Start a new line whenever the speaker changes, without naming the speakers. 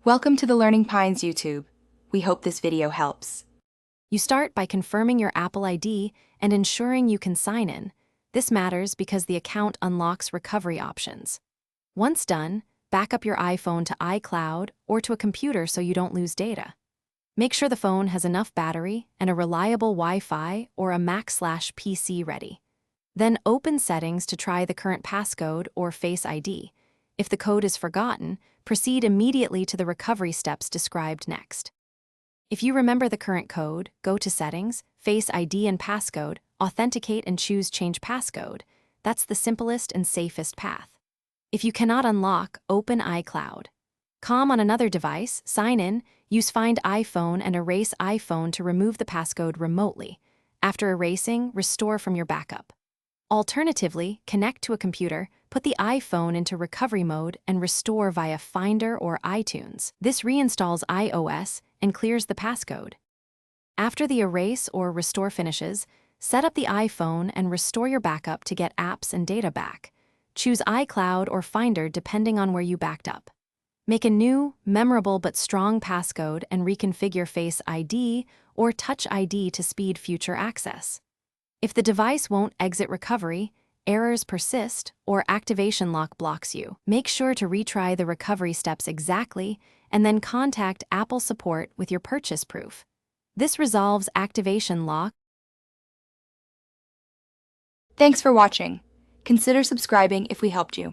Welcome to the Learning Pines YouTube. We hope this video helps.
You start by confirming your Apple ID and ensuring you can sign in. This matters because the account unlocks recovery options. Once done, back up your iPhone to iCloud or to a computer so you don't lose data. Make sure the phone has enough battery and a reliable Wi-Fi or a Mac/PC ready. Then open Settings to try the current passcode or Face ID. If the code is forgotten, proceed immediately to the recovery steps described next. If you remember the current code, go to Settings, Face ID and Passcode, authenticate and choose Change Passcode. That's the simplest and safest path. If you cannot unlock, open iCloud. On another device, sign in, use Find iPhone and erase iPhone to remove the passcode remotely. After erasing, restore from your backup. Alternatively, connect to a computer, put the iPhone into recovery mode, and restore via Finder or iTunes. This reinstalls iOS and clears the passcode. After the erase or restore finishes, set up the iPhone and restore your backup to get apps and data back. Choose iCloud or Finder depending on where you backed up. Make a new, memorable but strong passcode and reconfigure Face ID or Touch ID to speed future access. If the device won't exit recovery, errors persist, or activation lock blocks you, make sure to retry the recovery steps exactly and then contact Apple support with your purchase proof. This resolves activation lock.
Thanks for watching. Consider subscribing if we helped you.